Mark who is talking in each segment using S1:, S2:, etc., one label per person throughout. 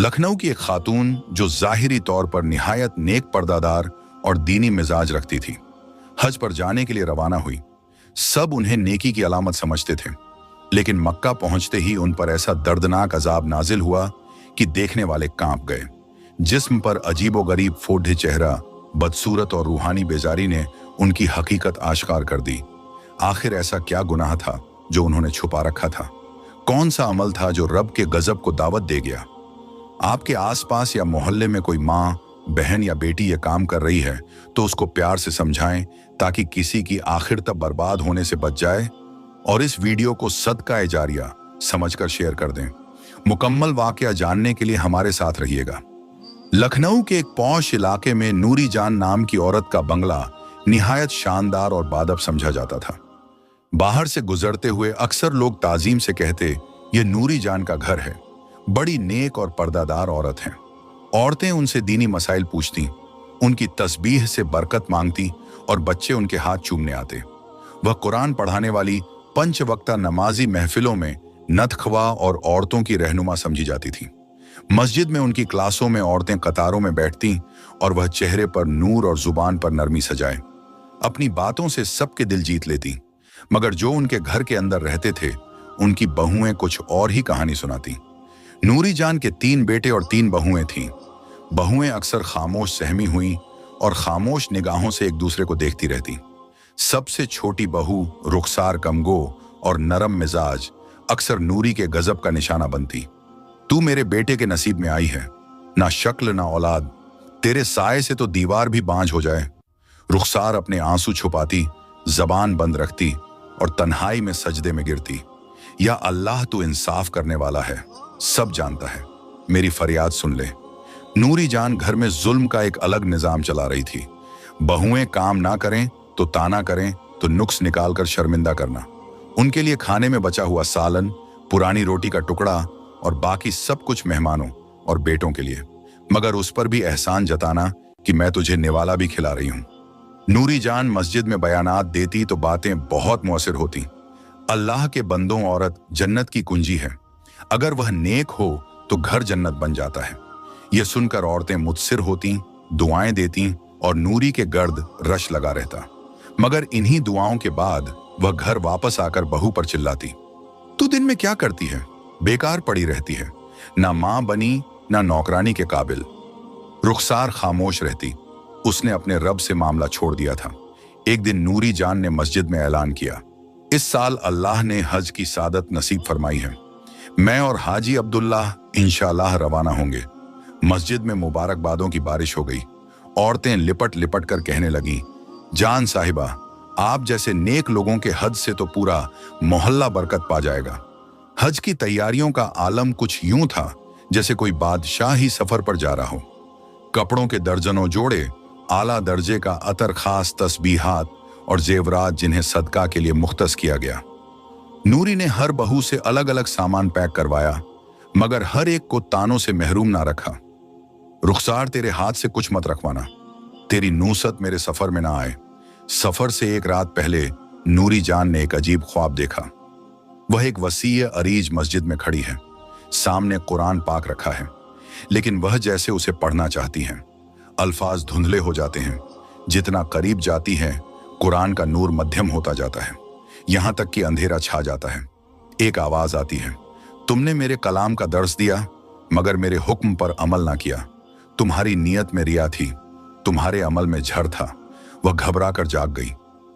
S1: लखनऊ की एक खातून जो ज़ाहिरी तौर पर निहायत नेक पर्दादार और दीनी मिजाज रखती थी, हज पर जाने के लिए रवाना हुई। सब उन्हें नेकी की अलामत समझते थे, लेकिन मक्का पहुंचते ही उन पर ऐसा दर्दनाक अजाब नाजिल हुआ कि देखने वाले कांप गए। जिस्म पर अजीबोगरीब फोड़े चेहरा, बदसूरत और रूहानी बेजारी ने उनकी हकीकत आश्कार कर दी। आखिर ऐसा क्या गुनाह था जो उन्होंने छुपा रखा था? कौन सा अमल था जो रब के गजब को दावत दे गया? आपके आसपास या मोहल्ले में कोई माँ, बहन या बेटी ये काम कर रही है तो उसको प्यार से समझाएं ताकि किसी की आखिर तक बर्बाद होने से बच जाए। और इस वीडियो को सदका जारिया समझकर शेयर कर दें। मुकम्मल वाकया जानने के लिए हमारे साथ रहिएगा। लखनऊ के एक पौश इलाके में नूरी जान नाम की औरत का बंगला निहायत शानदार और बादब समझा जाता था। बाहर से गुजरते हुए अक्सर लोग ताजीम से कहते, ये नूरी जान का घर है। बड़ी नेक और पर्दादार औरत हैं। औरतें उनसे दीनी मसाइल पूछती, उनकी तस्बीह से बरकत मांगती और बच्चे उनके हाथ चूमने आते। वह कुरान पढ़ाने वाली पंच वक्ता नमाजी महफिलों में नतखवा और औरतों की रहनुमा समझी जाती थी। मस्जिद में उनकी क्लासों में औरतें कतारों में बैठती और वह चेहरे पर नूर और जुबान पर नरमी सजाए अपनी बातों से सबके दिल जीत लेती। मगर जो उनके घर के अंदर रहते थे, उनकी बहुएं कुछ और ही कहानी सुनाती। नूरी जान के 3 बेटे और 3 बहुएं थीं। बहुएं अक्सर खामोश सहमी हुई और खामोश निगाहों से एक दूसरे को देखती रहती। सबसे छोटी बहू रुखसार कमगो और नरम मिजाज अक्सर नूरी के गजब का निशाना बनती। तू मेरे बेटे के नसीब में आई है, ना शक्ल ना औलाद, तेरे साए से तो दीवार भी बांझ हो जाए। रुखसार अपने आंसू छुपाती, जबान बंद रखती और तन्हाई में सजदे में गिरती। या अल्लाह तू इंसाफ करने वाला है, सब जानता है, मेरी फरियाद सुन ले। नूरी जान घर में जुल्म का एक अलग निजाम चला रही थी। बहुएं काम ना करें तो ताना करें तो नुक्स निकालकर शर्मिंदा करना। उनके लिए खाने में बचा हुआ सालन, पुरानी रोटी का टुकड़ा और बाकी सब कुछ मेहमानों और बेटों के लिए, मगर उस पर भी एहसान जताना कि मैं तुझे निवाला भी खिला रही हूं। नूरी जान मस्जिद में बयानात देती तो बातें बहुत मुअस्सिर होती। अल्लाह के बंदों, औरत जन्नत की कुंजी है, अगर वह नेक हो तो घर जन्नत बन जाता है। यह सुनकर औरतें मुत्सिर होती, दुआएं देती और नूरी के गर्द रश लगा रहता। मगर इन्हीं दुआओं के बाद वह घर वापस आकर बहू पर चिल्लाती, तू दिन में क्या करती है? बेकार पड़ी रहती है, ना मां बनी ना नौकरानी के काबिल। रुखसार खामोश रहती। उसने अपने रब से मामला छोड़ दिया था। एक दिन नूरी जान ने मस्जिद में ऐलान किया, इस साल अल्लाह ने हज की सादत नसीब फरमाई है। मैं और हाजी अब्दुल्लाह इंशाअल्लाह रवाना होंगे। मस्जिद में मुबारकबादों की बारिश हो गई। औरतें लिपट लिपट कर कहने लगी, जान साहिबा, आप जैसे नेक लोगों के हज से तो पूरा मोहल्ला बरकत पा जाएगा। हज की तैयारियों का आलम कुछ यूं था जैसे कोई बादशाह ही सफर पर जा रहा हो। कपड़ों के दर्जनों जोड़े, आला दर्जे का अतर, खास तस्बीहात और जेवरात जिन्हें सदका के लिए मुख्तस किया गया। नूरी ने हर बहू से अलग अलग सामान पैक करवाया, मगर हर एक को तानों से महरूम ना रखा। रुखसार, तेरे हाथ से कुछ मत रखवाना, तेरी नूसत मेरे सफर में ना आए। सफर से एक रात पहले नूरी जान ने एक अजीब ख्वाब देखा। वह एक वसीय अरीज मस्जिद में खड़ी है, सामने कुरान पाक रखा है, लेकिन वह जैसे उसे पढ़ना चाहती हैं। अल्फाज धुंधले हो जाते हैं। जितना करीब जाती है, कुरान का नूर मध्यम होता जाता है, यहां तक कि अंधेरा छा जाता है। एक आवाज आती है, तुमने मेरे कलाम का दर्स दिया मगर मेरे हुक्म पर अमल ना किया। तुम्हारी नीयत में रिया थी, तुम्हारे अमल में झर था। वह घबरा कर जाग गई,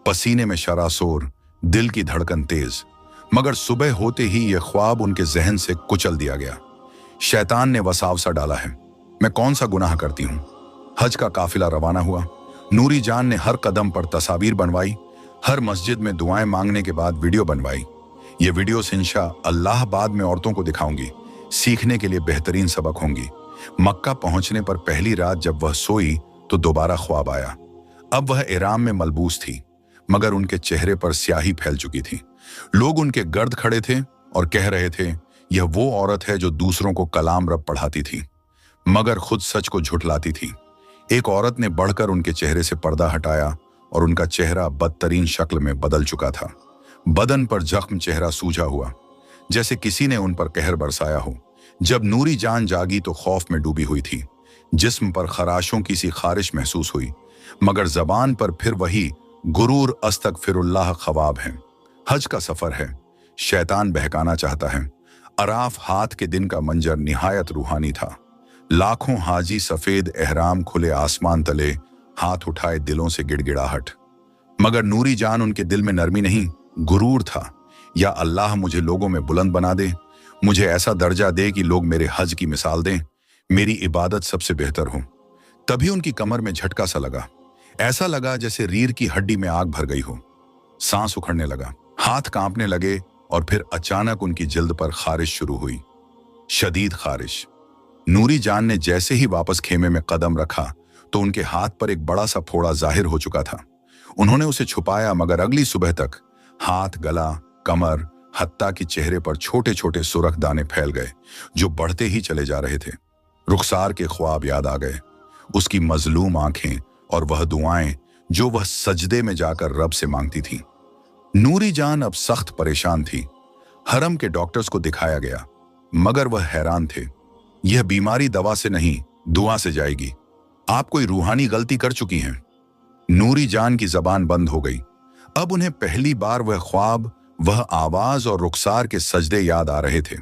S1: पसीने में शरासोर, दिल की धड़कन तेज। मगर सुबह होते ही यह ख्वाब उनके जहन से कुचल दिया गया। शैतान ने वसावसा डाला है, मैं कौन सा गुनाह करती हूं। हज का काफिला रवाना हुआ। नूरी जान ने हर कदम पर तस्वीर बनवाई, हर मस्जिद में दुआएं मांगने के बाद वीडियो बनवाई। ये वीडियोस इंशाअल्लाह बाद में औरतों को दिखाऊंगी, सीखने के लिए बेहतरीन सबक होंगी। मक्का पहुंचने पर पहली रात जब वह सोई तो दोबारा ख्वाब आया। अब वह इहराम में मलबूस थी, मगर उनके चेहरे पर स्याही फैल चुकी थी। लोग उनके गर्द खड़े थे और कह रहे थे, यह वो औरत है जो दूसरों को कलाम रब पढ़ाती थी, मगर खुद सच को झुठलाती थी। एक औरत ने बढ़कर उनके चेहरे से पर्दा हटाया और उनका चेहरा बदतरीन शक्ल में बदल चुका था। बदन पर जख्म, चेहरा सूजा हुआ, जैसे किसी ने उन पर कहर बरसाया हो। जब नूरी जान जागी तो खौफ में डूबी हुई थी। जिस्म पर खराशों की सी खारिश महसूस हुई, मगर जबान पर फिर वही गुरूर अस्तगफिरुल्लाह ख्वाब है। हज का सफर है, शैतान बहकाना चाहता है। अराफ हाथ के दिन का मंजर निहायत रूहानी था। लाखों हाजी सफेद एहराम खुले आसमान तले, हाथ उठाए दिलों से गिड़गिड़ाहट। मगर नूरी जान उनके दिल में नरमी नहीं, गुरूर था। या अल्लाह मुझे लोगों में बुलंद बना दे, मुझे ऐसा दर्जा दे कि लोग मेरे हज की मिसाल दें, मेरी इबादत सबसे बेहतर हो। तभी उनकी कमर में झटका सा लगा। ऐसा लगा जैसे रीढ़ की हड्डी में आग भर गई हो। सांस उखड़ने लगा, हाथ कांपने लगे और फिर अचानक उनकी जिल्द पर खारिश शुरू हुई, शदीद खारिश। नूरी जान ने जैसे ही वापस खेमे में कदम रखा तो उनके हाथ पर एक बड़ा सा फोड़ा जाहिर हो चुका था। उन्होंने उसे छुपाया, मगर अगली सुबह तक हाथ, गला, कमर, हत्ता कि चेहरे पर छोटे छोटे सुरख दाने फैल गए जो बढ़ते ही चले जा रहे थे। रुखसार के ख्वाब याद आ गए, उसकी मजलूम आंखें और वह दुआएं जो वह सजदे में जाकर रब से मांगती थी। नूरी जान अब सख्त परेशान थी। हरम के डॉक्टर्स को दिखाया गया, मगर वह हैरान थे। यह बीमारी दवा से नहीं, दुआ से जाएगी। आप कोई रूहानी गलती कर चुकी हैं। नूरी जान की जबान बंद हो गई। अब उन्हें पहली बार वह ख्वाब, वह आवाज और रुखसार के सजदे याद आ रहे थे।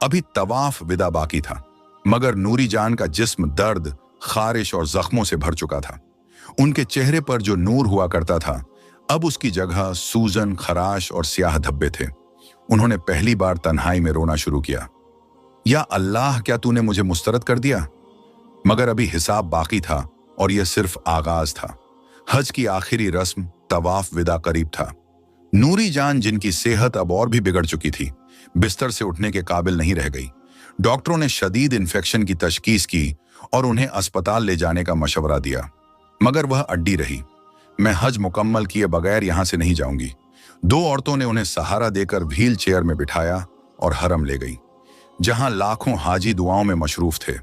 S1: अभी तवाफ विदा बाकी था, मगर नूरी जान का जिस्म दर्द, खारिश और जख्मों से भर चुका था। उनके चेहरे पर जो नूर हुआ करता था, अब उसकी जगह सूजन, खराश और स्याह धब्बे थे। उन्होंने पहली बार तन्हाई में रोना शुरू किया, या अल्लाह, क्या तूने मुझे मुस्तरद कर दिया। मगर अभी हिसाब बाकी था और यह सिर्फ आगाज था। हज की आखिरी रस्म, तवाफ विदा करीब था। नूरी जान, जिनकी सेहत अब और भी बिगड़ चुकी थी, बिस्तर से उठने के काबिल नहीं रह गई। डॉक्टरों ने शदीद इन्फेक्शन की तशखीस की और उन्हें अस्पताल ले जाने का मशवरा दिया, मगर वह अड्डी रही। मैं हज मुकम्मल किए बगैर यहां से नहीं जाऊंगी। दो औरतों ने उन्हें सहारा देकर व्हील चेयर में बिठाया और हरम ले गई, जहां लाखों हाजी दुआओं में मशरूफ थे।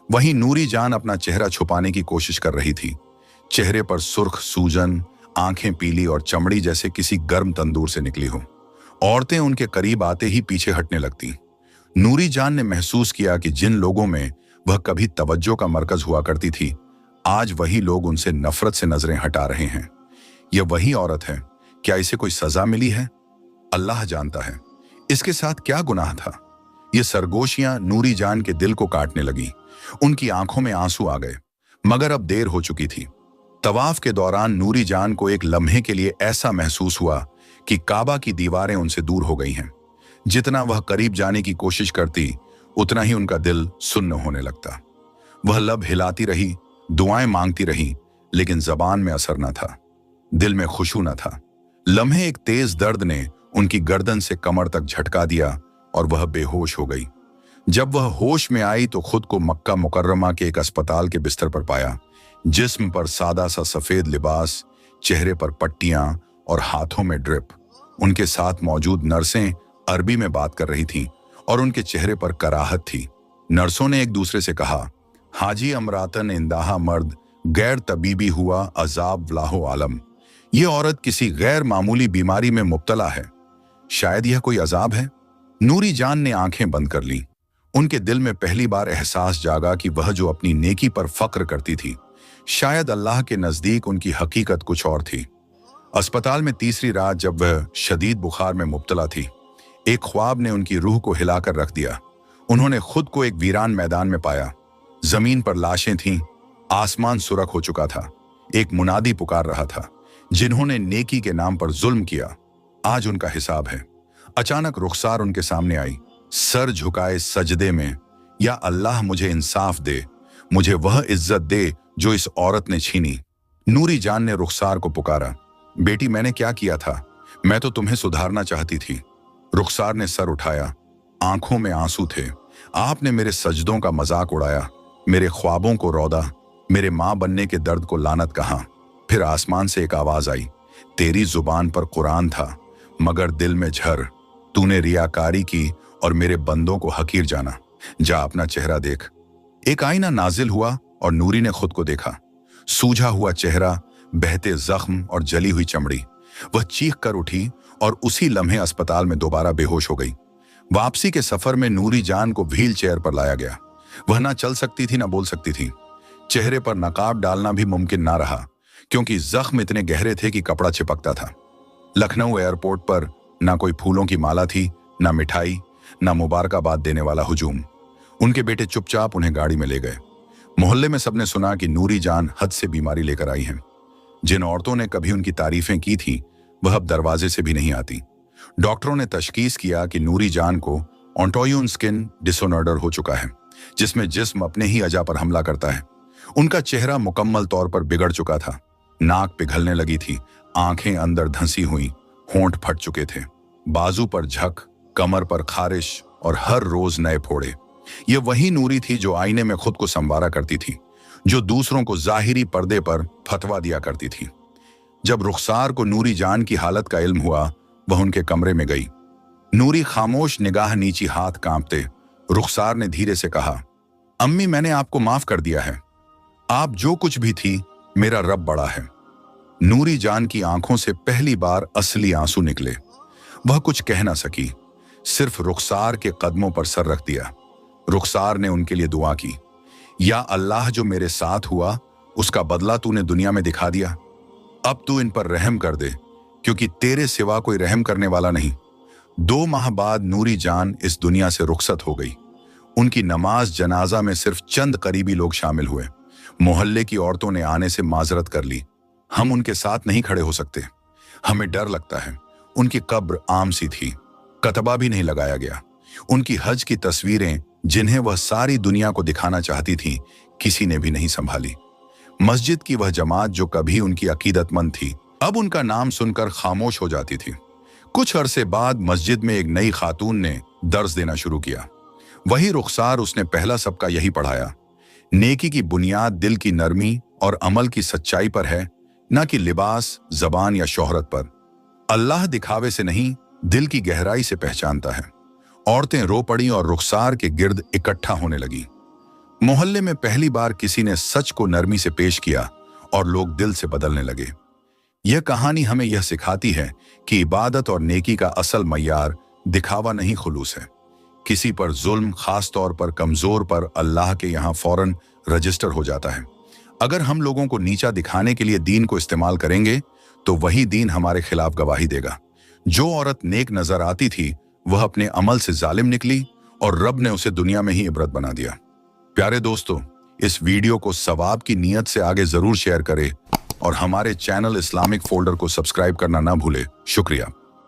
S1: वहीं नूरी जान अपना चेहरा छुपाने की कोशिश कर रही थी। चेहरे पर सुर्ख सूजन, आंखें पीली और चमड़ी जैसे किसी गर्म तंदूर से निकली हो। औरतें उनके करीब आते ही पीछे हटने लगती। नूरी जान ने महसूस किया कि जिन लोगों में वह कभी तवज्जो का मरकज हुआ करती थी, आज वही लोग उनसे नफरत से नजरें हटा रहे हैं। यह वही औरत है। क्या इसे कोई सजा मिली है? अल्लाह जानता है इसके साथ क्या गुनाह था। ये सरगोशियां नूरी जान के दिल को काटने लगी। उनकी आंखों में आंसू आ गए, मगर अब देर हो चुकी थी। तवाफ के दौरान नूरी जान को एक लम्हे के लिए ऐसा महसूस हुआ कि काबा की दीवारें उनसे दूर हो गई हैं। जितना वह करीब जाने की कोशिश करती, उतना ही उनका दिल सुन्न होने लगता। वह लब हिलाती रही, दुआएं मांगती रही, लेकिन जबान में असर न था, दिल में खुशू न था। लम्हे एक तेज दर्द ने उनकी गर्दन से कमर तक झटका दिया और वह बेहोश हो गई। जब वह होश में आई तो खुद को मक्का मुकर्रमा के एक अस्पताल के बिस्तर पर पाया। जिस्म पर सादा सा सफेद लिबास, चेहरे पर पट्टियां और हाथों में ड्रिप। उनके साथ मौजूद नर्सें अरबी में बात कर रही थीं और उनके चेहरे पर कराहत थी। नर्सों ने एक दूसरे से कहा, हाजी अमरातन इंदाहा मर्द, गैर तबीबी हुआ अजाब वलाहो आलम। ये औरत किसी गैर मामूली बीमारी में मुब्तला है। शायद यह कोई अजाब है। नूरी जान ने आंखें बंद कर लीं। उनके दिल में पहली बार एहसास जागा कि वह जो अपनी नेकी पर फक्र करती थी, शायद अल्लाह के नजदीक उनकी हकीकत कुछ और थी। अस्पताल में तीसरी रात जब वह शदीद बुखार में मुब्तला थी, एक ख्वाब ने उनकी रूह को हिलाकर रख दिया। उन्होंने खुद को एक वीरान मैदान में पाया। जमीन पर लाशें थीं, आसमान सुरख हो चुका था। एक मुनादी पुकार रहा था, जिन्होंने नेकी के नाम पर जुल्म किया, आज उनका हिसाब है। अचानक रुखसार उनके सामने आई, सर झुकाए सजदे में, या अल्लाह मुझे इंसाफ दे, मुझे वह इज्जत दे जो इस औरत ने छीनी। नूरी जान ने रुखसार को पुकारा, बेटी मैंने क्या किया था? मैं तो तुम्हें सुधारना चाहती थी। रुखसार ने सर उठाया, आंखों में आंसू थे। आपने मेरे सजदों का मजाक उड़ाया, मेरे ख्वाबों को रौदा, मेरे माँ बनने के दर्द को लानत कहा। फिर आसमान से एक आवाज आई, तेरी जुबान पर कुरान था मगर दिल में झर। तूने रियाकारी की और मेरे बंदों को हकीर जाना। जा अपना चेहरा देख। एक आईना नाजिल हुआ और नूरी ने खुद को देखा। सूझा हुआ चेहरा, बहते जख्म और जली हुई चमड़ी। वह चीख कर उठी और उसी लम्हे अस्पताल में दोबारा बेहोश हो गई। वापसी के सफर में नूरी जान को व्हील चेयर पर लाया गया। वह ना चल सकती थी ना बोल सकती थी। चेहरे पर नकाब डालना भी मुमकिन ना रहा, क्योंकि जख्म इतने गहरे थे कि कपड़ा चिपकता था। लखनऊ एयरपोर्ट पर ना कोई फूलों की माला थी, ना मिठाई, ना मुबारकबाद देने वाला हुजूम। उनके बेटे चुपचाप उन्हें गाड़ी में ले गए। मोहल्ले में सबने सुना कि नूरी जान हद से बीमारी लेकर आई हैं। जिन औरतों ने कभी उनकी तारीफें की थी, वह अब दरवाजे से भी नहीं आती। डॉक्टरों ने तशखीस किया कि नूरी जान को ऑटोइम्यून स्किन डिसऑर्डर हो चुका है, जिसमें जिस्म अपने ही अजा पर हमला करता है। उनका चेहरा मुकम्मल तौर पर बिगड़ चुका था। नाक पिघलने लगी थी, आंखें अंदर धंसी हुई, होंठ फट चुके थे, बाजू पर झक, कमर पर खारिश और हर रोज नए फोड़े। यह वही नूरी थी जो आईने में खुद को संवारा करती थी, जो दूसरों को जाहिरी पर्दे पर फतवा दिया करती थी। जब रुखसार को नूरी जान की हालत का इल्म हुआ, वह उनके कमरे में गई। नूरी खामोश, निगाह नीची, हाथ कांपते। रुखसार ने धीरे से कहा, अम्मी, मैंने आपको माफ कर दिया है। आप जो कुछ भी थी, मेरा रब बड़ा है। नूरी जान की आंखों से पहली बार असली आंसू निकले। वह कुछ कह ना सकी, सिर्फ रुखसार के कदमों पर सर रख दिया। रुखसार ने उनके लिए दुआ की, या अल्लाह, जो मेरे साथ हुआ उसका बदला तूने दुनिया में दिखा दिया। अब तू इन पर रहम कर दे, क्योंकि तेरे सिवा कोई रहम करने वाला नहीं। 2 माह बाद नूरी जान इस दुनिया से रुखसत हो गई। उनकी नमाज जनाजा में सिर्फ चंद करीबी लोग शामिल हुए। मोहल्ले की औरतों ने आने से माजरत कर ली, हम उनके साथ नहीं खड़े हो सकते, हमें डर लगता है। उनकी कब्र आम सी थी, कतबा भी नहीं लगाया गया। उनकी हज की तस्वीरें, जिन्हें वह सारी दुनिया को दिखाना चाहती थी, किसी ने भी नहीं संभाली। मस्जिद की वह जमात जो कभी उनकी अकीदतमंद थी, अब उनका नाम सुनकर खामोश हो जाती थी। कुछ अरसे बाद मस्जिद में एक नई खातून ने दर्स देना शुरू किया। वही रुखसार, उसने पहला सबका यही पढ़ाया, नेकी की बुनियाद दिल की नरमी और अमल की सच्चाई पर है, न कि लिबास, जबान या शोहरत पर। अल्लाह दिखावे से नहीं, दिल की गहराई से पहचानता है। औरतें रो पड़ी और रुखसार के गिर्द इकट्ठा होने लगी। मोहल्ले में पहली बार किसी ने सच को नरमी से पेश किया और लोग दिल से बदलने लगे। यह कहानी हमें यह सिखाती है कि इबादत और नेकी का असल मय्यार दिखावा नहीं, खुलूस है। किसी पर जुल्म, खास तौर पर कमजोर पर, अल्लाह के यहाँ फौरन रजिस्टर हो जाता है। अगर हम लोगों को नीचा दिखाने के लिए दीन को इस्तेमाल करेंगे, तो वही दीन हमारे खिलाफ गवाही देगा। जो औरत नेक नजर आती थी, वह अपने अमल से जालिम निकली और रब ने उसे दुनिया में ही इबरत बना दिया। प्यारे दोस्तों, इस वीडियो को सवाब की नीयत से आगे जरूर शेयर करें और हमारे चैनल इस्लामिक फोल्डर को सब्सक्राइब करना ना भूले। शुक्रिया।